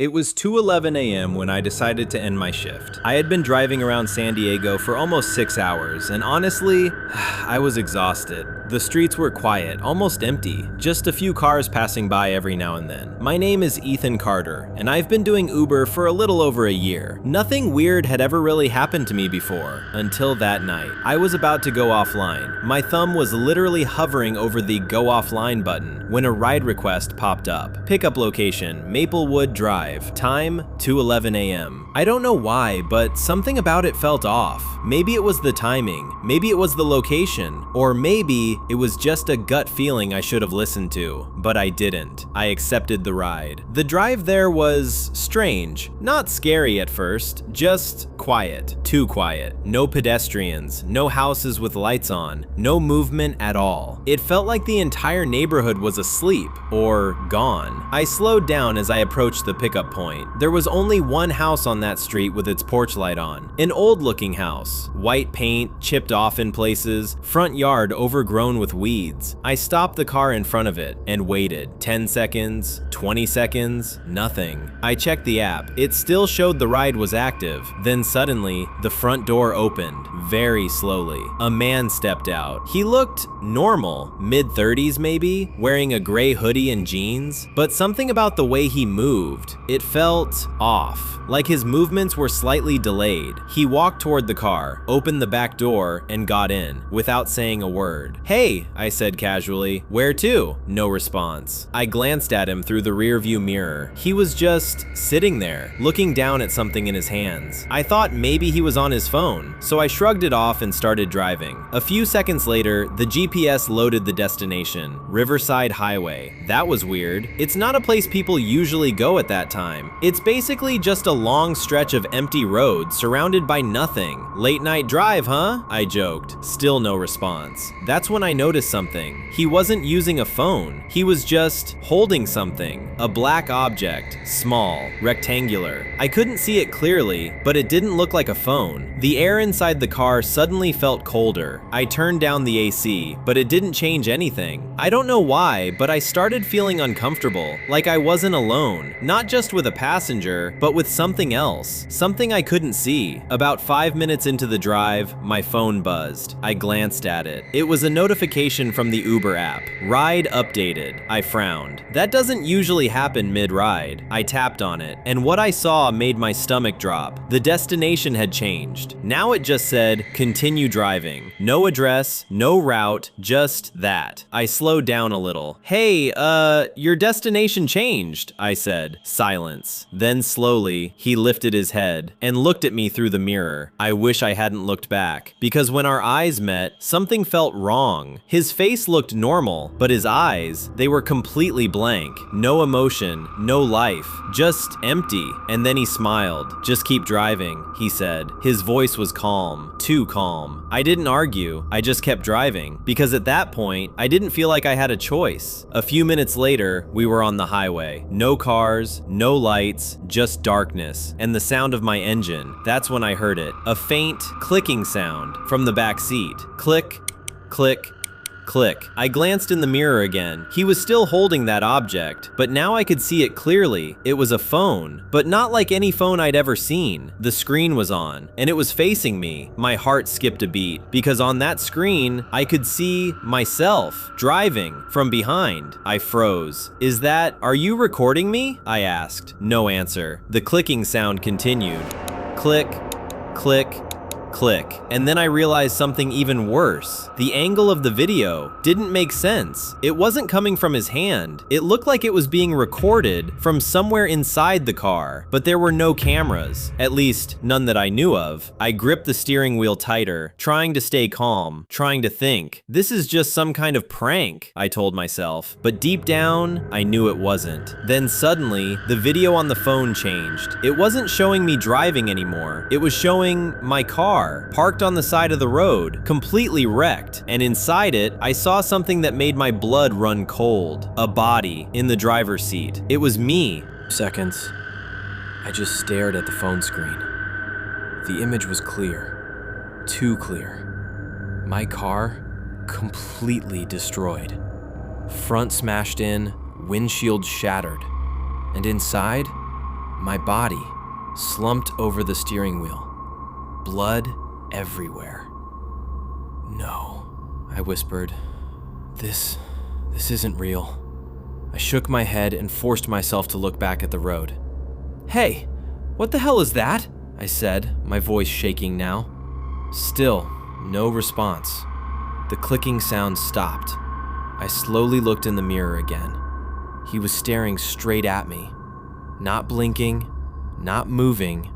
It was 2:11 a.m. when I decided to end my shift. I had been driving around San Diego for almost 6 hours, and honestly, I was exhausted. The streets were quiet, almost empty, just a few cars passing by every now and then. My name is Ethan Carter, and I've been doing Uber for a little over a year. Nothing weird had ever really happened to me before, until that night. I was about to go offline. My thumb was literally hovering over the Go Offline button when a ride request popped up. Pickup location, Maplewood Drive. Time, 2:11 a.m. I don't know why, but something about it felt off. Maybe it was the timing, maybe it was the location, or maybe it was just a gut feeling I should have listened to, but I didn't. I accepted the ride. The drive there was strange, not scary at first, just quiet, too quiet. No pedestrians, no houses with lights on, no movement at all. It felt like the entire neighborhood was asleep or gone. I slowed down as I approached the pickup point. There was only one house on that street with its porch light on. An old-looking house. White paint, chipped off in places, front yard overgrown with weeds. I stopped the car in front of it and waited. 10 seconds, 20 seconds, nothing. I checked the app. It still showed the ride was active. Then suddenly, the front door opened, very slowly. A man stepped out. He looked normal, mid-30s maybe, wearing a gray hoodie and jeans, but something about the way he moved, it felt off, like his movements were slightly delayed. He walked toward the car, opened the back door, and got in, without saying a word. "Hey," I said casually. "Where to?" No response. I glanced at him through the rearview mirror. He was just sitting there, looking down at something in his hands. I thought maybe he was on his phone, so I shrugged it off and started driving. A few seconds later, the GPS loaded the destination, Riverside Highway. That was weird. It's not a place people usually go at that time. It's basically just a long stretch of empty road surrounded by nothing. "Late night drive, huh?" I joked. Still no response. That's when I noticed something. He wasn't using a phone. He was just holding something. A black object, small, rectangular. I couldn't see it clearly, but it didn't look like a phone. The air inside the car suddenly felt colder. I turned down the AC, but it didn't change anything. I don't know why, but I started feeling uncomfortable, like I wasn't alone. Not just with a passenger, but with something else. Something I couldn't see. About 5 minutes into the drive, my phone buzzed. I glanced at it. It was a notification from the Uber app. Ride updated. I frowned. That doesn't usually happen mid-ride. I tapped on it, and what I saw made my stomach drop. The destination had changed. Now it just said, continue driving. No address, no route, just that. I slowed down a little. "Hey, your destination changed," I said. Silence. Then slowly, he lifted his head and looked at me through the mirror. I wish I hadn't looked back, because when our eyes met, something felt wrong. His face looked normal, but his eyes, they were completely blank. No emotion, no life, just empty. And then he smiled. "Just keep driving," he said. His voice was calm, too calm. I didn't argue, I just kept driving, because at that point, I didn't feel like I had a choice. A few minutes later, we were on the highway. No cars, no lights, just darkness, and the sound of my engine. That's when I heard it. A faint clicking sound from the back seat. Click, click, click. I glanced in the mirror again. He was still holding that object, but now I could see it clearly. It was a phone, but not like any phone I'd ever seen. The screen was on, and it was facing me. My heart skipped a beat, because on that screen, I could see myself driving from behind. I froze. Are you recording me?" I asked. No answer. The clicking sound continued. Click, click, click. And then I realized something even worse. The angle of the video didn't make sense. It wasn't coming from his hand. It looked like it was being recorded from somewhere inside the car, but there were no cameras, at least none that I knew of. I gripped the steering wheel tighter, trying to stay calm, trying to think. This is just some kind of prank, I told myself, but deep down, I knew it wasn't. Then suddenly, the video on the phone changed. It wasn't showing me driving anymore. It was showing my car, parked on the side of the road, completely wrecked, and inside it, I saw something that made my blood run cold. A body in the driver's seat. It was me. Seconds. I just stared at the phone screen. The image was clear. Too clear. My car, completely destroyed. Front smashed in, windshield shattered. And inside, My body slumped over the steering wheel, blood everywhere. No, I whispered. This isn't real. I shook my head and forced myself to look back at the road. Hey, what the hell is that? I said, my voice shaking now. Still, no response. The clicking sound stopped. I slowly looked in the mirror again. He was staring straight at me, not blinking, not moving,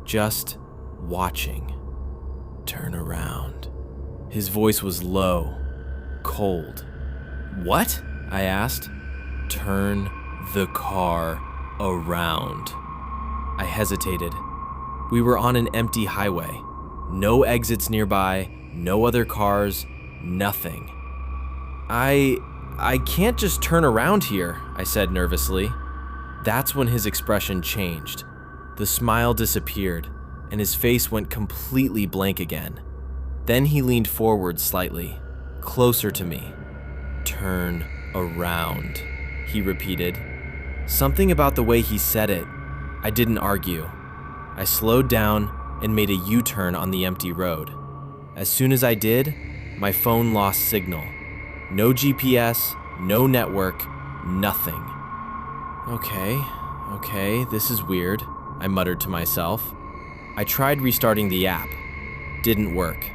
just watching. Turn around. His voice was low, cold. What? I asked. Turn the car around. I hesitated. We were on an empty highway. No exits nearby, no other cars, nothing. I can't just turn around here, I said nervously. That's when his expression changed. The smile disappeared, and his face went completely blank again. Then he leaned forward slightly, closer to me. Turn around, he repeated. Something about the way he said it, I didn't argue. I slowed down and made a U-turn on the empty road. As soon as I did, my phone lost signal. No GPS, no network, nothing. Okay, this is weird, I muttered to myself. I tried restarting the app. Didn't work.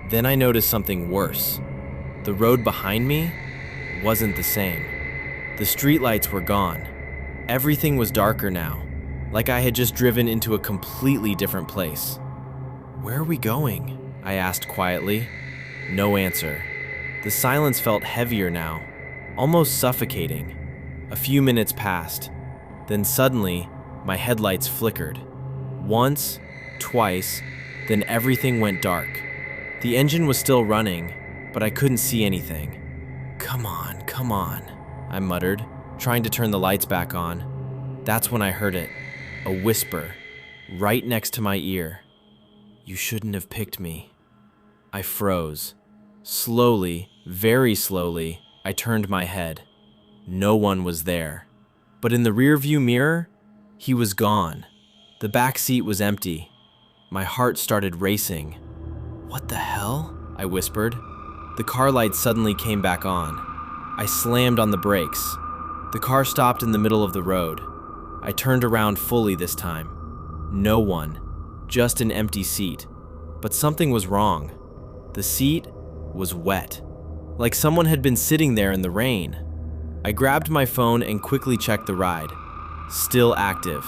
Then I noticed something worse. The road behind me wasn't the same. The streetlights were gone. Everything was darker now, like I had just driven into a completely different place. Where are we going? I asked quietly. No answer. The silence felt heavier now, almost suffocating. A few minutes passed. Then suddenly, my headlights flickered. Once, twice, then everything went dark. The engine was still running, but I couldn't see anything. Come on, I muttered, trying to turn the lights back on. That's when I heard it, a whisper, right next to my ear. You shouldn't have picked me. I froze. Slowly, very slowly, I turned my head. No one was there. But in the rearview mirror, he was gone. The back seat was empty. My heart started racing. What the hell? I whispered. The car lights suddenly came back on. I slammed on the brakes. The car stopped in the middle of the road. I turned around fully this time. No one, just an empty seat. But something was wrong. The seat was wet, like someone had been sitting there in the rain. I grabbed my phone and quickly checked the ride. Still active.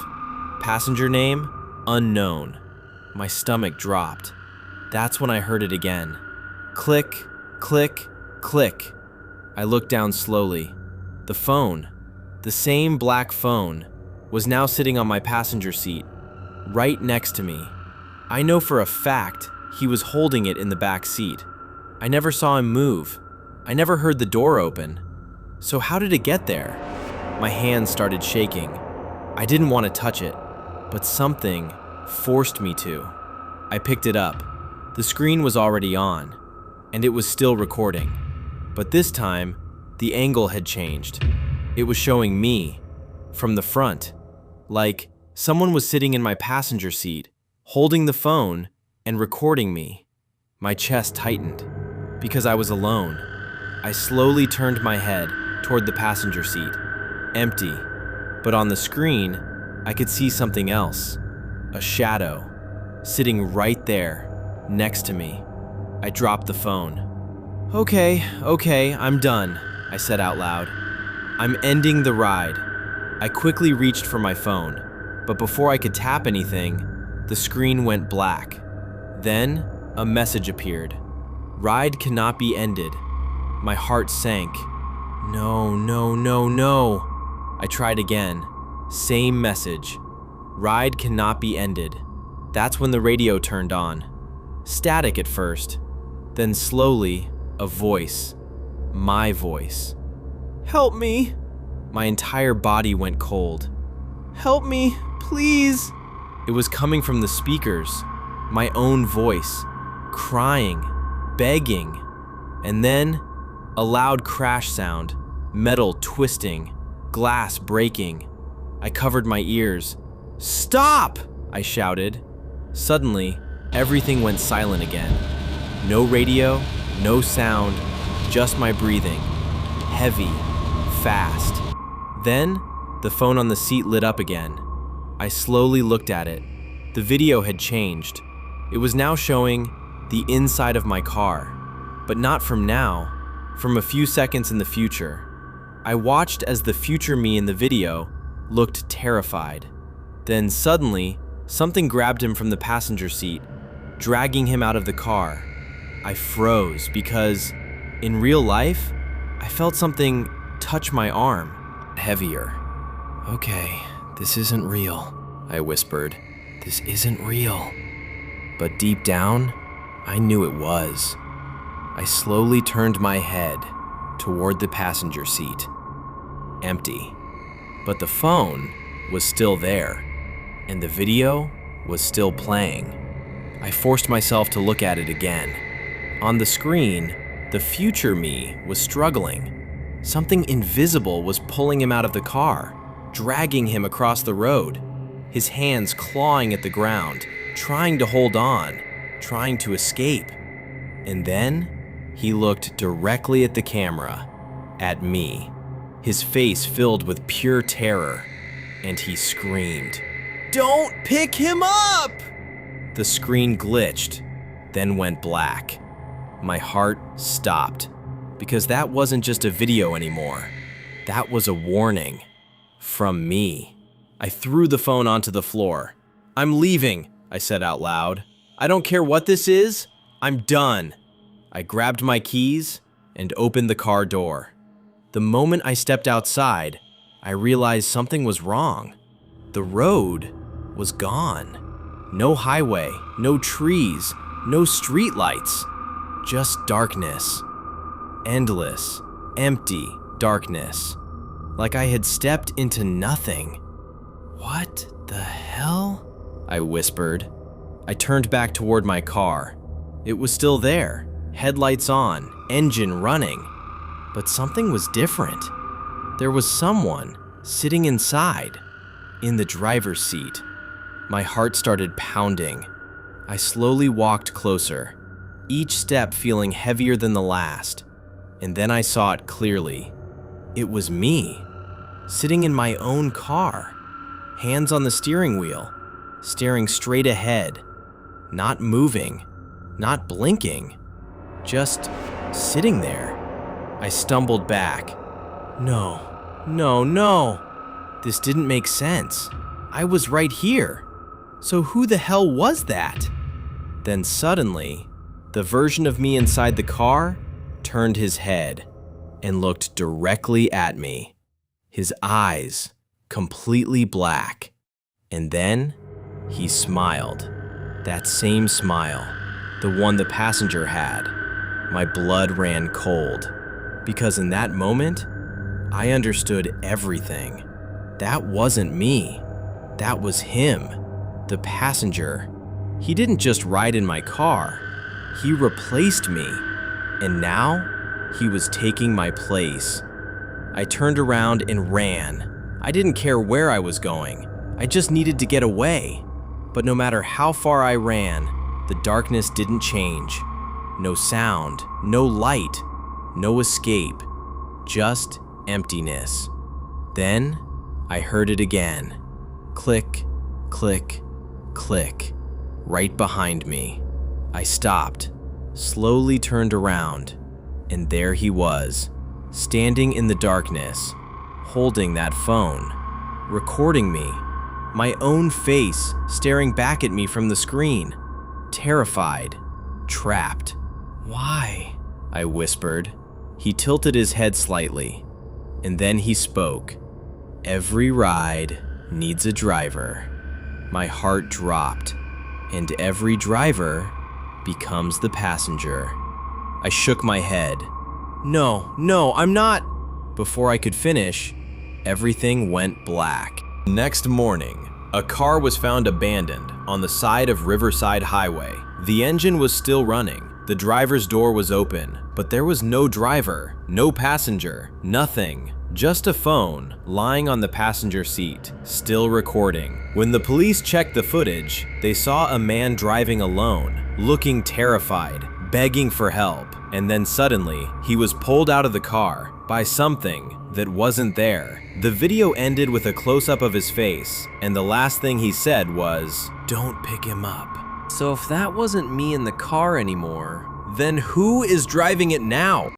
Passenger name? Unknown. My stomach dropped. That's when I heard it again. Click, click, click. I looked down slowly. The phone, the same black phone, was now sitting on my passenger seat, right next to me. I know for a fact he was holding it in the back seat. I never saw him move. I never heard the door open. So how did it get there? My hands started shaking. I didn't want to touch it, but something forced me to. I picked it up. The screen was already on, and it was still recording. But this time, the angle had changed. It was showing me, from the front, like someone was sitting in my passenger seat, holding the phone and recording me. My chest tightened, because I was alone. I slowly turned my head toward the passenger seat, empty. But on the screen, I could see something else. A shadow, sitting right there, next to me. I dropped the phone. Okay, I'm done, I said out loud. I'm ending the ride. I quickly reached for my phone, but before I could tap anything, the screen went black. Then, a message appeared. Ride cannot be ended. My heart sank. No. I tried again. Same message. Ride cannot be ended. That's when the radio turned on. Static at first. Then slowly, a voice. My voice. Help me. My entire body went cold. Help me, please. It was coming from the speakers. My own voice. Crying. Begging. And then, a loud crash sound. Metal twisting. Glass breaking. I covered my ears, "Stop!" I shouted. Suddenly, everything went silent again. No radio, no sound, just my breathing. Heavy, fast. Then, the phone on the seat lit up again. I slowly looked at it. The video had changed. It was now showing the inside of my car, but not from now, from a few seconds in the future. I watched as the future me in the video looked terrified. Then suddenly, something grabbed him from the passenger seat, dragging him out of the car. I froze because, in real life, I felt something touch my arm, heavier. "Okay, this isn't real," I whispered. "This isn't real." But deep down, I knew it was. I slowly turned my head toward the passenger seat. Empty. But the phone was still there, and the video was still playing. I forced myself to look at it again. On the screen, the future me was struggling. Something invisible was pulling him out of the car, dragging him across the road, his hands clawing at the ground, trying to hold on, trying to escape. And then he looked directly at the camera, at me, his face filled with pure terror, and he screamed, "Don't pick him up!" The screen glitched, then went black. My heart stopped, because that wasn't just a video anymore. That was a warning. From me. I threw the phone onto the floor. "I'm leaving," I said out loud. "I don't care what this is. I'm done." I grabbed my keys and opened the car door. The moment I stepped outside, I realized something was wrong. The road was gone. No highway, no trees, no streetlights. Just darkness. Endless, empty darkness. Like I had stepped into nothing. "What the hell?" I whispered. I turned back toward my car. It was still there, headlights on, engine running. But something was different. There was someone sitting inside, in the driver's seat. My heart started pounding. I slowly walked closer, each step feeling heavier than the last. And then I saw it clearly. It was me, sitting in my own car, hands on the steering wheel, staring straight ahead, not moving, not blinking, just sitting there. I stumbled back. No. This didn't make sense. I was right here. So who the hell was that? Then suddenly, the version of me inside the car turned his head and looked directly at me, his eyes completely black. And then he smiled, that same smile, the one the passenger had. My blood ran cold, because in that moment, I understood everything. That wasn't me. That was him, the passenger. He didn't just ride in my car. He replaced me. And now, he was taking my place. I turned around and ran. I didn't care where I was going. I just needed to get away. But no matter how far I ran, the darkness didn't change. No sound, no light, no escape, just emptiness. Then, I heard it again. Click, click, click, right behind me. I stopped, slowly turned around, and there he was, standing in the darkness, holding that phone, recording me, my own face staring back at me from the screen, terrified, trapped. "Why?" I whispered. He tilted his head slightly, and then he spoke. "Every ride needs a driver." My heart dropped, and every driver becomes the passenger. I shook my head. No, I'm not." Before I could finish, everything went black. Next morning, a car was found abandoned on the side of Riverside Highway. The engine was still running. The driver's door was open, but there was no driver, no passenger, nothing, Just a phone lying on the passenger seat, still recording. When the police checked the footage, they saw a man driving alone, looking terrified, begging for help, and then suddenly, he was pulled out of the car by something that wasn't there. The video ended with a close-up of his face, and the last thing he said was, "Don't pick him up." So if that wasn't me in the car anymore, then who is driving it now?